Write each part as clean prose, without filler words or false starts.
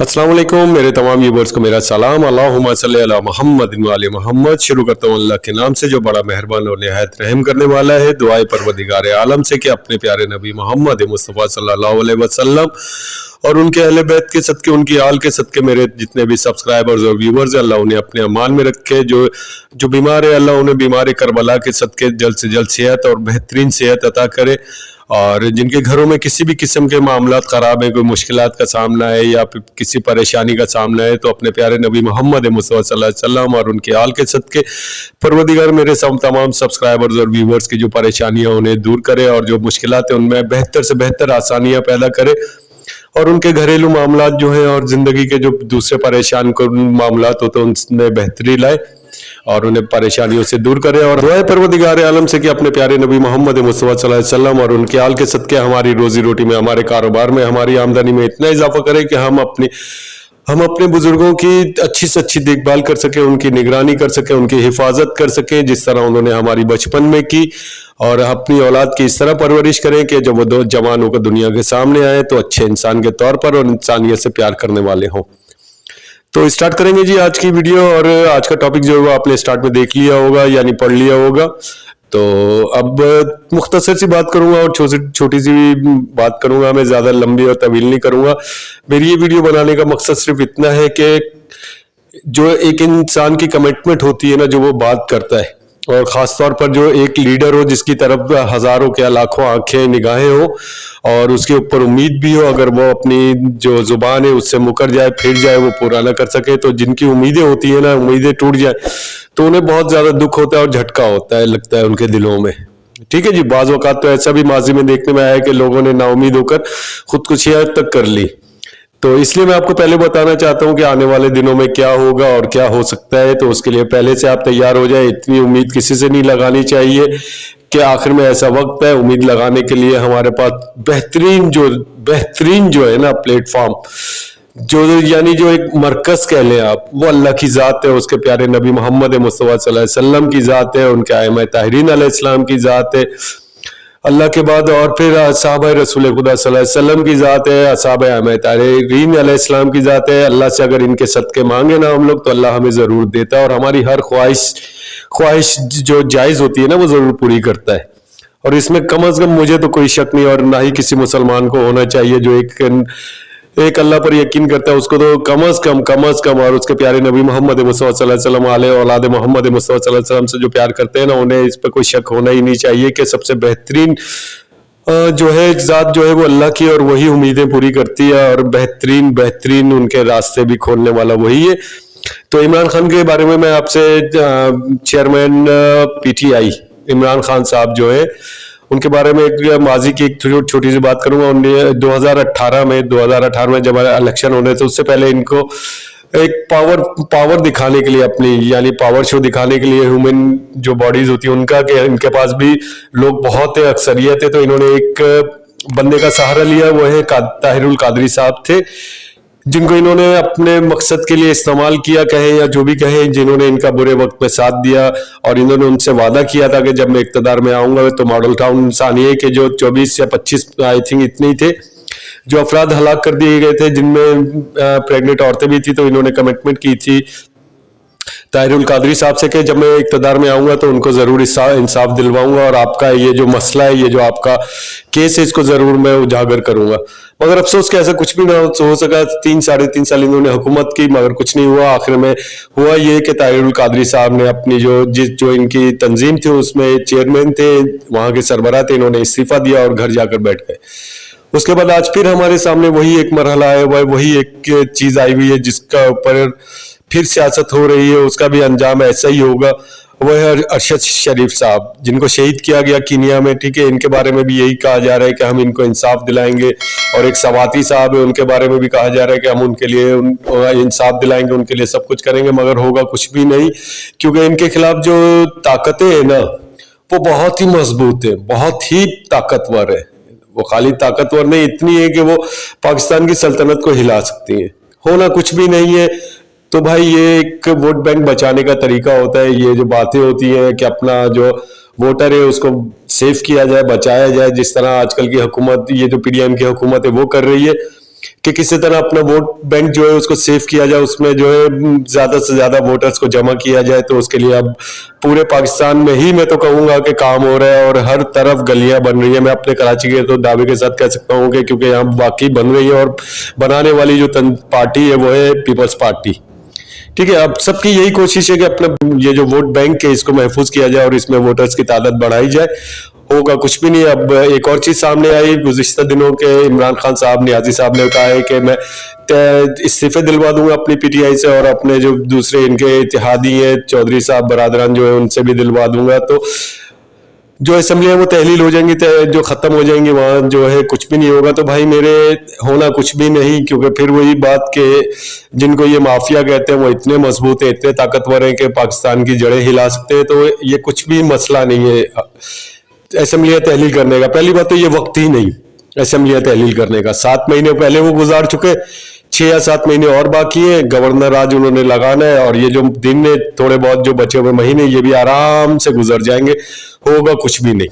अस्सलाम वालेकुम मेरे तमाम व्यूवर्स को मेरा सलाम। अल्लाहुम्मा सल्ली अला मोहम्मद व आले मोहम्मद। शुरू करता हूँ अल्लाह के नाम से जो बड़ा मेहरबान और निहायत रहम करने वाला है। दुआए परवरदिगार आलम से कि अपने प्यारे नबी मोहम्मद मुस्तफ़ा सल्लल्लाहु अलैहि वसल्लम और उनके अहले बैत के सदके, उनकी आल के सदके मेरे जितने भी सब्सक्राइबर्स और व्यूवर्स हैं, अल्लाह उन्हें अपने अमान में रखे। जो बीमार है अल्लाह उन्हें बीमार करबला के सदके जल्द से जल्द सेहत और बेहतरीन सेहत अता करे। और जिनके घरों में किसी भी किस्म के मामलात ख़राब हैं, कोई मुश्किलात का सामना है या किसी परेशानी का सामना है, तो अपने प्यारे नबी मोहम्मद मुस्तफ़ा सल्लल्लाहु अलैहि वसल्लम और उनके आल के सदके परवरदिगार मेरे तमाम सब्सक्राइबर्स और व्यूवर्स की जो परेशानियां उन्हें दूर करे और जो मुश्किलात हैं उनमें बेहतर से बेहतर आसानियां पैदा करे और उनके घरेलू मामलात जो हैं और ज़िंदगी के जो दूसरे परेशान मामलात होते हैं उनमें बेहतरी लाए और उन्हें परेशानियों से दूर करे। और दुआ परवरदिगार आलम से कि अपने प्यारे नबी मोहम्मद मुस्तफ़ा सल्लल्लाहु अलैहि वसल्लम और उनके आल के सदके हमारी रोजी रोटी में, हमारे कारोबार में, हमारी आमदनी में इतना इजाफा करें कि हम अपने बुजुर्गों की अच्छी से अच्छी देखभाल कर सकें, उनकी निगरानी कर सकें, उनकी हिफाजत कर सकें जिस तरह उन्होंने हमारी बचपन में की, और अपनी औलाद की इस तरह परवरिश करें कि जब वो दो जवान होकर दुनिया के सामने आए तो अच्छे इंसान के तौर पर और इंसानियत से प्यार करने वाले हों। तो स्टार्ट करेंगे जी आज की वीडियो। और आज का टॉपिक जो है वो आपने स्टार्ट में देख लिया होगा यानी पढ़ लिया होगा। तो अब मुख्तसर सी बात करूंगा और छोटी सी बात करूंगा, मैं ज़्यादा लंबी और तवील नहीं करूंगा। मेरी ये वीडियो बनाने का मकसद सिर्फ इतना है कि जो एक इंसान की कमिटमेंट होती है ना, जो वो बात करता है, और ख़ास तौर पर जो एक लीडर हो जिसकी तरफ हज़ारों क्या लाखों आंखें निगाहें हो और उसके ऊपर उम्मीद भी हो, अगर वो अपनी जो ज़ुबान है उससे मुकर जाए, फिर जाए, वो पूरा ना कर सके, तो जिनकी उम्मीदें होती है ना, उम्मीदें टूट जाए तो उन्हें बहुत ज़्यादा दुख होता है और झटका होता है, लगता है उनके दिलों में। ठीक है जी, बाज़ औक़ात तो ऐसा भी माजी में देखने में आया है कि लोगों ने नाउमीद होकर खुदकुशियाँ तक कर ली। तो इसलिए मैं आपको पहले बताना चाहता हूं कि आने वाले दिनों में क्या होगा और क्या हो सकता है, तो उसके लिए पहले से आप तैयार हो जाए। इतनी उम्मीद किसी से नहीं लगानी चाहिए कि आखिर में ऐसा वक्त है। उम्मीद लगाने के लिए हमारे पास बेहतरीन जो है ना प्लेटफॉर्म, जो यानी जो एक मरकज कह लें आप, वो अल्लाह की ज़ात है, उसके प्यारे नबी मोहम्मद मुस्तफ़ा सल्लल्लाहु अलैहि वसल्लम की ज़ात है, उनके आइम्मा ताहिरीन अलैहिस्सलाम की ज़ात है अल्लाह के बाद, और फिर असहाबे रसूल खुदा सल्लल्लाहु अलैहि वसल्लम की ज़ात है, असहाबे आइम्मा ताहिरीन अलैहिस्सलाम की ज़ात है। अल्लाह से अगर इनके सदके मांगे ना हम लोग तो अल्लाह हमें ज़रूर देता है और हमारी हर ख्वाहिश जो जायज़ होती है ना वो ज़रूर पूरी करता है। और इसमें कम अज़ कम मुझे तो कोई शक नहीं और ना ही किसी मुसलमान को होना चाहिए जो एक अल्लाह पर यकीन करता है, उसको तो कम अज़ कम और उसके प्यारे नबी मोहम्मद मुस्तफ़ा सल्लल्लाहु अलैहि वसल्लम आले औलाद मोहम्मद मुस्तफ़ा सल्लल्लाहु अलैहि वसल्लम से जो प्यार करते हैं ना, उन्हें इस पर कोई शक होना ही नहीं चाहिए कि सबसे बेहतरीन जो है एक ज़ात जो है वो अल्लाह की, और वही उम्मीदें पूरी करती है और बेहतरीन उनके रास्ते भी खोलने वाला वही है। तो इमरान खान के बारे में मैं आपसे चेयरमैन PTI इमरान खान साहब जो है उनके बारे में एक माजी की एक छोटी सी बात करूंगा। 2018 में जब इलेक्शन होने से उससे पहले इनको एक पावर दिखाने के लिए, अपनी यानी पावर शो दिखाने के लिए, ह्यूमन जो बॉडीज होती है उनका, कि इनके पास भी लोग बहुत है, अक्सरियत है, तो इन्होंने एक बंदे का सहारा लिया, वो है ताहिरुल कादरी साहब थे, जिनको इन्होंने अपने मकसद के लिए इस्तेमाल किया, कहे या जो भी कहे, जिन्होंने इनका बुरे वक्त में साथ दिया। और इन्होंने उनसे वादा किया था कि जब मैं इक़्तिदार में आऊंगा तो मॉडल टाउन सानिया के जो 24 या 25 आई थिंक इतने ही थे जो अफराद हलाक कर दिए गए थे, जिनमें प्रेग्नेंट औरतें भी थी, तो इन्होंने कमिटमेंट की थी ताहिरुल कादरी साहब से कि जब मैं इक़्तिदार में आऊंगा तो उनको ज़रूर इंसाफ दिलवाऊंगा और आपका ये जो मसला है, ये जो आपका केस है, इसको ज़रूर मैं उजागर करूंगा। मगर अफसोस कि ऐसा कुछ भी ना हो सका। 3-3.5 साल इन्होंने हुकूमत की मगर कुछ नहीं हुआ। आखिर में हुआ ये कि ताहिरुल कादरी साहब ने अपनी जो इनकी तंजीम थी उसमें चेयरमैन थे, वहाँ के सरबराह थे, इन्होंने इस्तीफा दिया और घर जाकर बैठ गए। उसके बाद आज फिर हमारे सामने वही एक मरहला है, वही एक चीज़ आई हुई है जिसका ऊपर फिर सियासत हो रही है, उसका भी अंजाम ऐसा ही होगा। वह है अरशद शरीफ साहब, जिनको शहीद किया गया कीनिया में। ठीक है, इनके बारे में भी यही कहा जा रहा है कि हम इनको इंसाफ दिलाएंगे। और एक सवाती साहब है, उनके बारे में भी कहा जा रहा है कि हम उनके लिए इंसाफ दिलाएंगे, उनके लिए सब कुछ करेंगे, मगर होगा कुछ भी नहीं, क्योंकि इनके खिलाफ जो ताकतें हैं ना वो बहुत ही मजबूत है, बहुत ही ताकतवर है। वो खाली ताकतवर नहीं, इतनी है कि वो पाकिस्तान की सल्तनत को हिला सकती है। होना कुछ भी नहीं है। तो भाई ये एक वोट बैंक बचाने का तरीका होता है। ये जो बातें होती हैं कि अपना जो वोटर है उसको सेफ किया जाए, बचाया जाए, जिस तरह आजकल की हुकूमत, ये जो PDM की हुकूमत है वो कर रही है, कि किसी तरह अपना वोट बैंक जो है उसको सेव किया जाए, उसमें जो है ज्यादा से ज्यादा वोटर्स को जमा किया जाए। तो उसके लिए अब पूरे पाकिस्तान में ही मैं तो कहूंगा कि काम हो रहा है और हर तरफ गलियां बन रही है। मैं अपने कराची के तो दावे के साथ कह सकता हूँ कि क्योंकि यहाँ वाकई बन रही है और बनाने वाली जो पार्टी है वो है पीपल्स पार्टी। ठीक है, अब सबकी यही कोशिश है कि अपना ये जो वोट बैंक है इसको महफूज किया जाए और इसमें वोटर्स की तादाद बढ़ाई जाए। होगा कुछ भी नहीं। अब एक और चीज सामने आई गुज़िश्ता दिनों के, इमरान खान साहब, नियाजी साहब ने कहा है कि मैं इस्तीफे दिलवा दूंगा अपनी पीटीआई से और अपने जो दूसरे इनके इत्तेहादी हैं चौधरी साहब बरादरान जो है उनसे भी दिलवा दूंगा। तो जो असेंबली है वो तहलील हो जाएंगी, जो खत्म हो जाएंगी, वहां जो है कुछ भी नहीं होगा। तो भाई मेरे होना कुछ भी नहीं, क्योंकि फिर वही बात के जिनको ये माफिया कहते हैं वो इतने मजबूत है, इतने ताकतवर हैं कि पाकिस्तान की जड़ें हिला सकते हैं। तो ये कुछ भी मसला नहीं है असेंबलियां तहलील करने का। पहली बात तो ये वक्त ही नहीं असेंबलियां तहलील करने का। 7 महीने पहले वो गुजार चुके, 6 या 7 महीने और बाकी है। गवर्नर आज उन्होंने लगाना है और ये जो दिन है थोड़े बहुत जो बचे हुए महीने ये भी आराम से गुजर जाएंगे, होगा कुछ भी नहीं।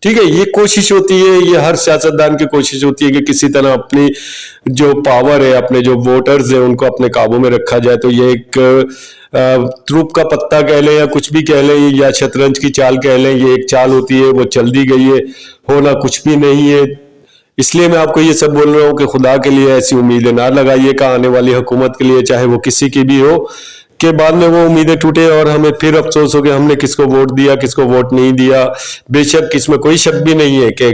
ठीक है, ये कोशिश होती है, ये हर सियासतदान की कोशिश होती है कि किसी तरह अपनी जो पावर है, अपने जो वोटर्स है उनको अपने काबू में रखा जाए। तो ये एक ट्रूप का पत्ता कह लें या कुछ भी कह लें या शतरंज की चाल कह लें, ये एक चाल होती है, वो चल दी गई है, होना कुछ भी नहीं है। इसलिए मैं आपको ये सब बोल रहा हूँ कि खुदा के लिए ऐसी उम्मीदें ना लगाइए कि आने वाली हुकूमत के लिए, चाहे वो किसी की भी हो, के बाद में वो उम्मीदें टूटे और हमें फिर अफसोस हो कि हमने किसको वोट दिया, किसको वोट नहीं दिया। बेशक इसमें कोई शक भी नहीं है कि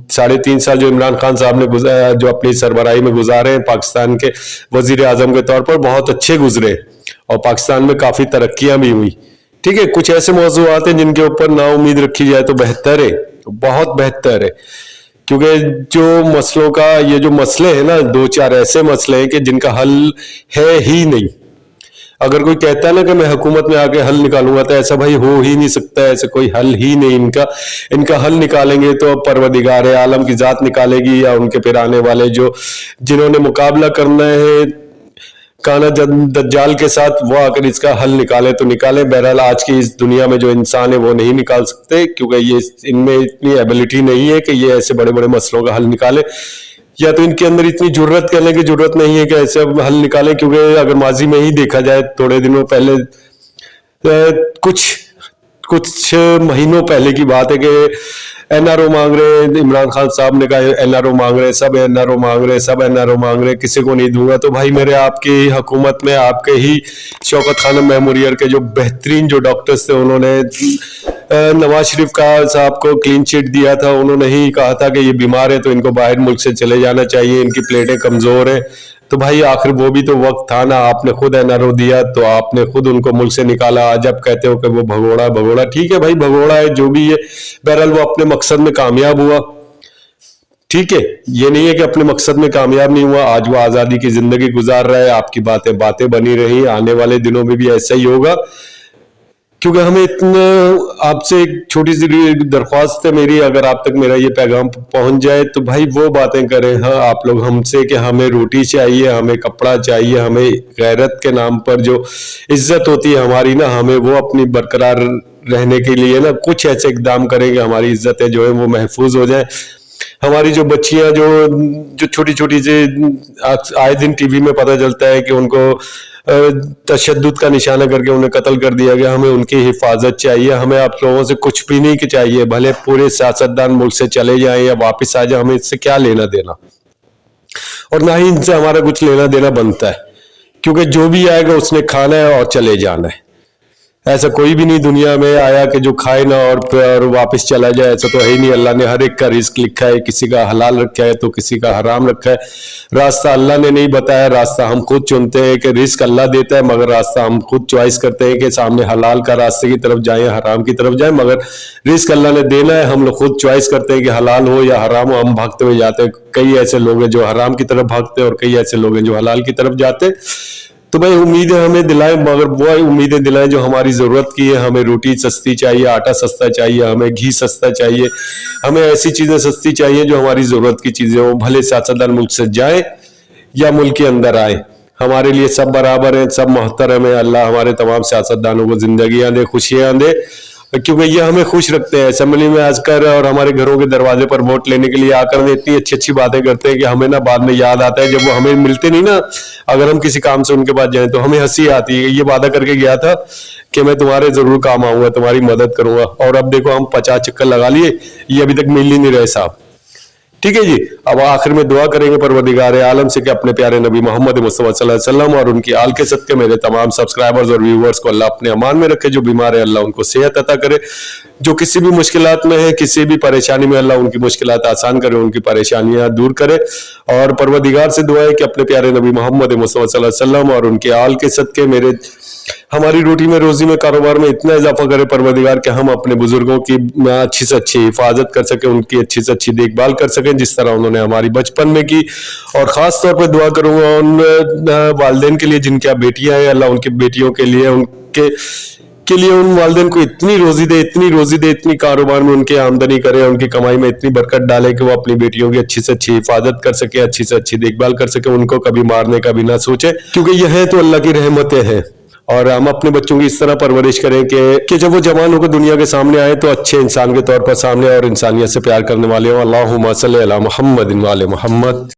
3.5 साल जो इमरान खान साहब ने जो अपनी सरबराही में गुजारे हैं पाकिस्तान के वजीर आजम के तौर पर, बहुत अच्छे गुजरे और पाकिस्तान में काफी तरक्कियां भी हुई। ठीक है, कुछ ऐसे मौजूआत हैं जिनके ऊपर ना उम्मीद रखी जाए तो बेहतर है, बहुत बेहतर है। क्योंकि जो मसलों का ये जो मसले हैं ना, 2-4 ऐसे मसले हैं कि जिनका हल है ही नहीं। अगर कोई कहता है ना कि मैं हुकूमत में आके हल निकालूंगा, तो ऐसा भाई हो ही नहीं सकता है, ऐसा कोई हल ही नहीं इनका हल निकालेंगे तो परवरदिगार आलम की जात निकालेगी या उनके फिर आने वाले जो जिन्होंने मुकाबला करना है काना दज्जाल के साथ, वो आकर इसका हल निकाले तो निकाले। बहरहाल आज की इस दुनिया में जो इंसान है वो नहीं निकाल सकते, क्योंकि ये इनमें इतनी एबिलिटी नहीं है कि ये ऐसे बड़े बड़े मसलों का हल निकाले, या तो इनके अंदर इतनी जुर्रत करने की जरूरत नहीं है कि ऐसे हल निकालें। क्योंकि अगर माजी में ही देखा जाए, थोड़े दिनों पहले कुछ महीनों पहले की बात है कि एनआरओ मांग रहे, इमरान खान साहब ने कहा एनआरओ मांग रहे, सब एनआरओ मांग रहे, सब एनआरओ मांग रहे, किसी को नहीं दूंगा। तो भाई मेरे आपकी हुकूमत में आपके ही शौकत खानम मेमोरियल के जो बेहतरीन जो डॉक्टर्स थे, उन्होंने नवाज शरीफ का साहब को क्लीन चिट दिया था। उन्होंने ही कहा था कि ये बीमार है तो इनको बाहर मुल्क से चले जाना चाहिए, इनकी प्लेटें कमजोर हैं। तो भाई आखिर वो भी तो वक्त था ना, आपने खुद एनआरओ दिया तो आपने खुद उनको मुल्क से निकाला। आज आप कहते हो कि वो भगोड़ा, ठीक है भाई भगोड़ा है जो भी है, बहरहाल वो अपने मकसद में कामयाब हुआ। ठीक है, ये नहीं है कि अपने मकसद में कामयाब नहीं हुआ। आज वो आजादी की जिंदगी गुजार रहा है, आपकी बातें बनी रही, आने वाले दिनों में भी ऐसा ही होगा। क्योंकि हमें इतना, आपसे एक छोटी सी दरख्वास्त है मेरी, अगर आप तक मेरा ये पैगाम पहुंच जाए तो भाई वो बातें करें हाँ आप लोग हमसे कि हमें रोटी चाहिए, हमें कपड़ा चाहिए, हमें गैरत के नाम पर जो इज्जत होती है हमारी ना, हमें वो अपनी बरकरार रहने के लिए ना कुछ ऐसे इकदाम करेंगे, हमारी इज्जतें जो है वो महफूज हो जाए। हमारी जो बच्चियां जो छोटी छोटी से आए दिन टीवी में पता चलता है कि उनको तशद्दुद का निशाना करके उन्हें कत्ल कर दिया गया, हमें उनकी हिफाजत चाहिए। हमें आप लोगों से कुछ भी नहीं चाहिए, भले पूरे सियासतदान मुल्क से चले जाएं या वापस आ जाए, हमें इससे क्या लेना देना, और ना ही इनसे हमारा कुछ लेना देना बनता है। क्योंकि जो भी आएगा उसने खाना है और चले जाना है। ऐसा कोई भी नहीं दुनिया में आया कि जो खाए ना और वापस चला जाए, ऐसा तो है ही नहीं। अल्लाह ने हर एक का रिस्क लिखा है, किसी का हलाल रखा है तो किसी का हराम रखा है। रास्ता अल्लाह ने नहीं बताया, रास्ता हम खुद चुनते हैं कि रिस्क अल्लाह देता है, मगर रास्ता हम खुद चॉइस करते हैं कि सामने हलाल का रास्ते की तरफ जाए या हराम की तरफ जाए। मगर रिस्क अल्लाह ने देना है, हम लोग खुद चॉइस करते हैं कि हलाल हो या हराम हो, हम भागते हुए जाते हैं। कई ऐसे लोग हैं जो हराम की तरफ भागते हैं और कई ऐसे लोग हैं जो हलाल की तरफ जाते हैं। तो भाई उम्मीदें हमें दिलाएं, मगर वो उम्मीदें दिलाएं जो हमारी जरूरत की है। हमें रोटी सस्ती चाहिए, आटा सस्ता चाहिए, हमें घी सस्ता चाहिए, हमें ऐसी चीजें सस्ती चाहिए जो हमारी जरूरत की चीजें हो। भले सियासतदान मुल्क से जाए या मुल्क के अंदर आए, हमारे लिए सब बराबर हैं, सब मोहतरम है। अल्लाह हमारे तमाम सियासतदानों को जिंदगियां दे, खुशियां दे क्योंकि ये हमें खुश रखते हैं। असेंबली में आकर और हमारे घरों के दरवाजे पर वोट लेने के लिए आकर वे इतनी अच्छी अच्छी बातें करते हैं कि हमें ना बाद में याद आता है, जब वो हमें मिलते नहीं ना, अगर हम किसी काम से उनके पास जाएं तो हमें हंसी आती है। ये वादा करके गया था कि मैं तुम्हारे जरूर काम आऊंगा, तुम्हारी मदद करूंगा, और अब देखो हम 50 चक्कर लगा लिए, ये अभी तक मिल ही नहीं रहे साहब। ठीक है जी। अब आखिर में दुआ करेंगे परवरदिगार आलम से कि अपने प्यारे नबी मोहम्मद मुस्तफा सल्लल्लाहु अलैहि वसल्लम और उनकी आल के सदके मेरे तमाम सब्सक्राइबर्स और व्यूवर्स को अल्लाह अपने अमान में रखे। जो बीमार है अल्लाह उनको सेहत अता करे, जो किसी भी मुश्किलात में है, किसी भी परेशानी में, अल्लाह उनकी मुश्किलात आसान करे, उनकी परेशानियां दूर करे। और परवरदिगार से दुआ है कि अपने प्यारे नबी मोहम्मद मुस्तफा सल्लल्लाहु अलैहि वसल्लम और उनके आल के सदके मेरे हमारी रोटी में, रोजी में, कारोबार में इतना इजाफा करे परवरदिगार कि हम अपने बुजुर्गों की अच्छी से अच्छी हिफाजत कर सकें, उनकी अच्छी से अच्छी देखभाल कर सकें जिस तरह उन्होंने हमारी बचपन में की। और खास तौर पर दुआ करूंगा उन वालिदैन के लिए जिनकी बेटियां हैं, अल्लाह उनकी बेटियों के लिए, उनके लिए उन वालिदैन को इतनी रोजी दे, इतनी रोजी दे, इतनी कारोबार में उनकी आमदनी करे, उनकी कमाई में इतनी बरकत डाले कि वो अपनी बेटियों की अच्छी से अच्छी हिफाजत कर सके, अच्छी से अच्छी देखभाल कर सके, उनको कभी मारने का भी ना सोचे, क्योंकि यह है तो अल्लाह की रहमतें हैं। और हम अपने बच्चों की इस तरह परवरिश करें कि जब वो जवान होकर दुनिया के सामने आए तो अच्छे इंसान के तौर पर सामने और इंसानियत से प्यार करने वाले हों। अल्लाहुम्मा सल्ली अला मुहम्मद व आले मुहम्मद।